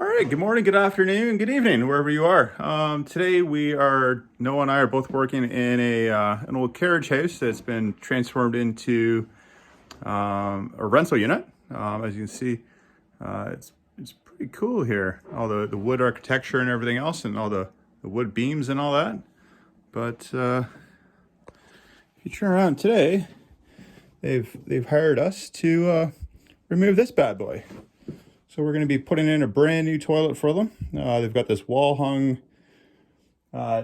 All right, good morning, good afternoon, good evening, wherever you are. Today Noah and I are both working in an old carriage house that's been transformed into a rental unit. As you can see, it's pretty cool here. All the wood architecture and everything else, and all the wood beams and all that. But if you turn around today, they've hired us to remove this bad boy. So we're going to be putting in a brand new toilet for them. They've got this wall hung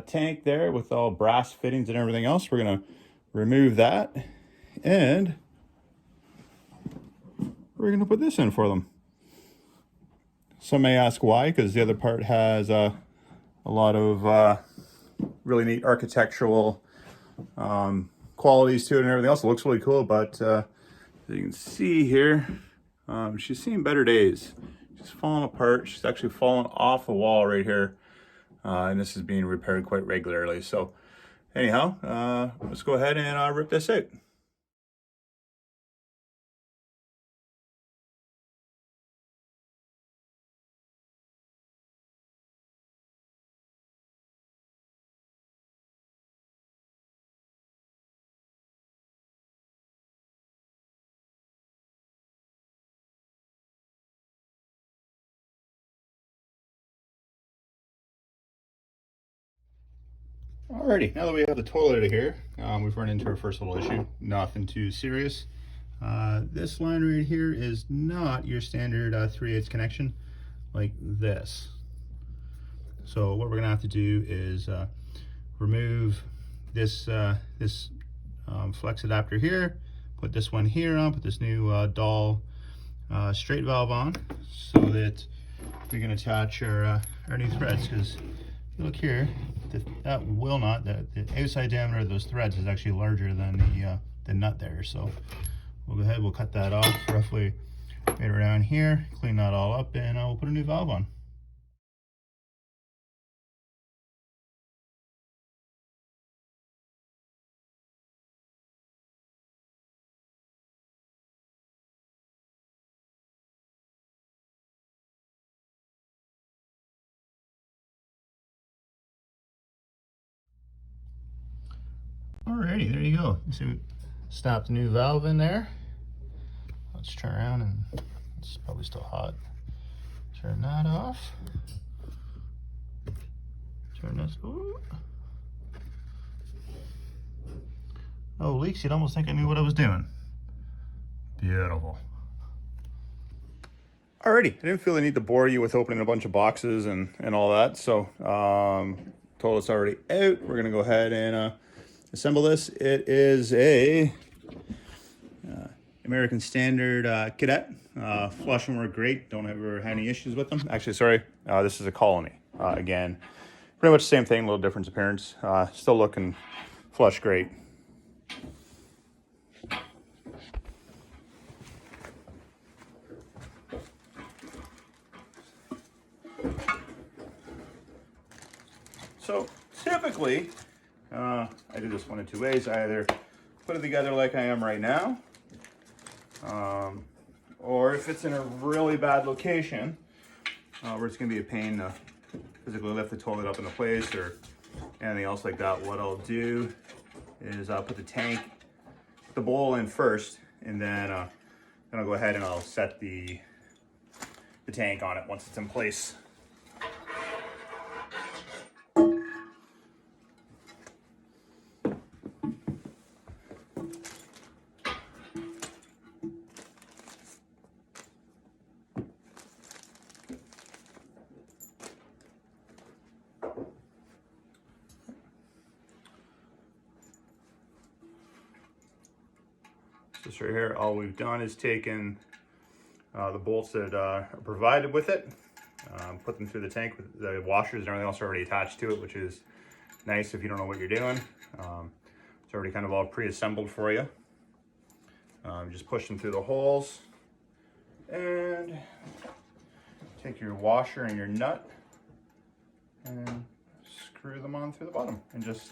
tank there with all brass fittings and everything else. We're going to remove that, and we're going to put this in for them. Some may ask why, because the other part has a lot of really neat architectural qualities to it and everything else. It looks really cool, but as you can see here, she's seen better days. She's fallen apart. She's actually fallen off the wall right here. And this is being repaired quite regularly. So anyhow, let's go ahead and rip this out. Alrighty, now that we have the toilet out of here, we've run into our first little issue. Nothing too serious. This line right here is not your standard 3/8 connection like this. So what we're gonna have to do is remove this flex adapter here, put this one here on, put this new Doll straight valve on, so that we can attach our new threads. Because look here, that will not, the outside diameter of those threads is actually larger than the nut there. So we'll go ahead, we'll cut that off roughly right around here, clean that all up, and we'll put a new valve on. Alrighty, there you go. So snap the new valve in there. Let's turn around, and it's probably still hot. Turn that off. Turn this. Ooh. Oh, leaks, you'd almost think I knew what I was doing. Beautiful. Alrighty, I didn't feel the need to bore you with opening a bunch of boxes and all that. So toilet's already out. We're gonna go ahead and assemble this. It is a American Standard Cadet. Flush and work great. Don't ever have any issues with them. Actually, sorry, this is a Colony. Again, pretty much the same thing, a little different appearance. Still looking flush great. So typically, I do this one of two ways. I either put it together like I am right now, or if it's in a really bad location, where it's going to be a pain to physically lift the toilet up into place or anything else like that, what I'll do is I'll put the bowl in first, and then I'll go ahead and I'll set the tank on it once it's in place. This right here, all we've done is taken the bolts that are provided with it, put them through the tank with the washers and everything else already attached to it, which is nice if you don't know what you're doing. It's already kind of all pre-assembled for you. Just push them through the holes and take your washer and your nut and screw them on through the bottom, and just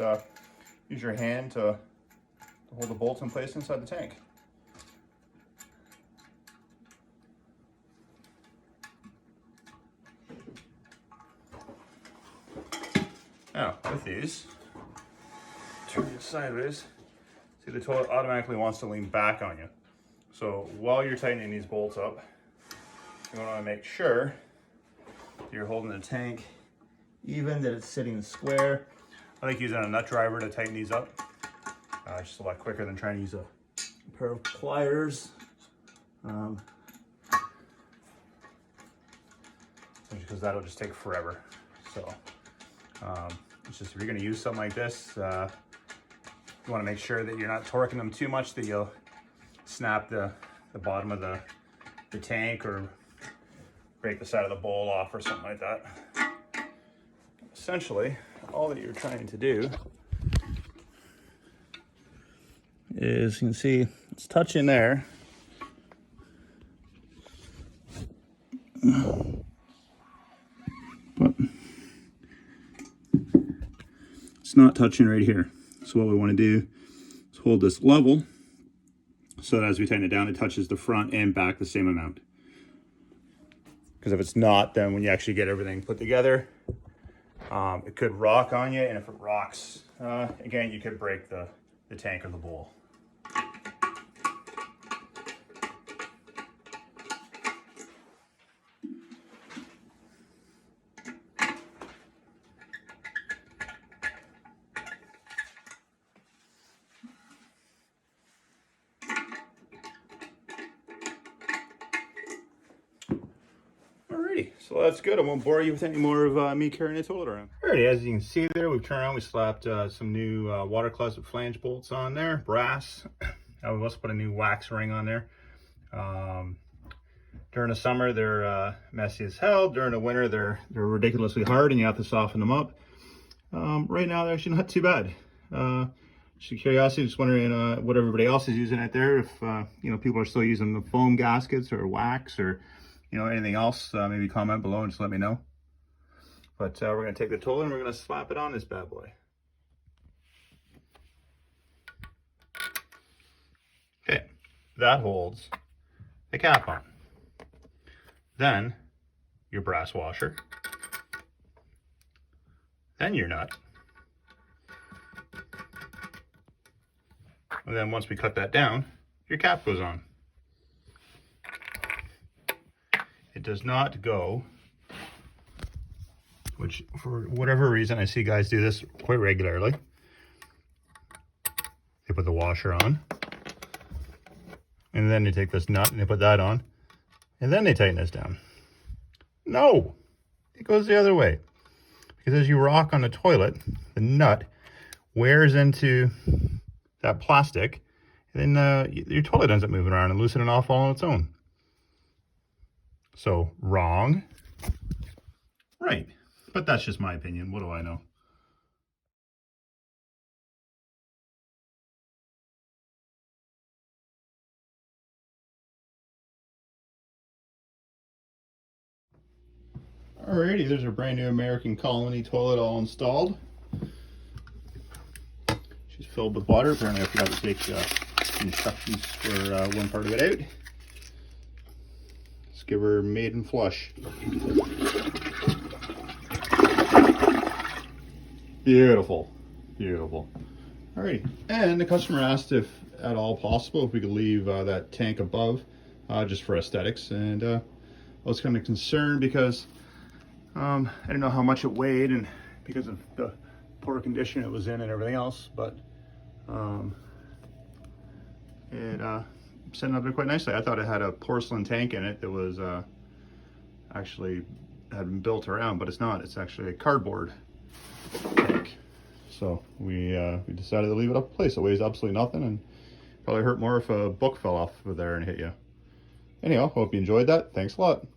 use your hand to hold the bolts in place inside the tank. these, turn it sideways, see the toilet automatically wants to lean back on you. So while you're tightening these bolts up, you want to make sure you're holding the tank even, that it's sitting square. I like using a nut driver to tighten these up. It's just a lot quicker than trying to use a pair of pliers. Because that'll just take forever. So it's just, if you're going to use something like this, you want to make sure that you're not torquing them too much that you'll snap the bottom of the tank or break the side of the bowl off or something like that. Essentially, all that you're trying to do is, you can see it's touching there. But it's not touching right here. So what we want to do is hold this level so that as we tighten it down, it touches the front and back the same amount. Because if it's not, then when you actually get everything put together, it could rock on you, and if it rocks, again, you could break the tank or the bowl. Alrighty, so that's good. I won't bore you with any more of me carrying a toilet around. Alrighty, as you can see there, we've turned around, we slapped some new water closet flange bolts on there, brass. We've also put a new wax ring on there. During the summer, they're messy as hell. During the winter, they're ridiculously hard and you have to soften them up. Right now, they're actually not too bad. Just a curiosity, just wondering what everybody else is using out there. If you know, people are still using the foam gaskets or wax or anything else, maybe comment below and just let me know. But we're going to take the toilet and we're going to slap it on this bad boy. Okay, that holds the cap on. Then your brass washer. Then your nut. And then once we cut that down, your cap goes on. It does not go, which for whatever reason, I see guys do this quite regularly. They put the washer on, and then they take this nut and they put that on, and then they tighten this down. No, it goes the other way. Because as you rock on the toilet, the nut wears into that plastic, and then your toilet ends up moving around and loosening off all on its own. So, wrong. Right. But that's just my opinion. What do I know? Alrighty, there's our brand new American Colony toilet all installed. She's filled with water. Apparently I forgot to take instructions for one part of it out. Let's give her maiden flush. Beautiful, beautiful. Alrighty, and the customer asked if at all possible if we could leave that tank above just for aesthetics, and I was kind of concerned because I didn't know how much it weighed and because of the poor condition it was in and everything else, but it set up there quite nicely. I thought it had a porcelain tank in it that was actually had been built around, but it's not. It's actually a cardboard tank. So we decided to leave it up in place. It weighs absolutely nothing and probably hurt more if a book fell off of there and hit you. Anyhow, hope you enjoyed that. Thanks a lot.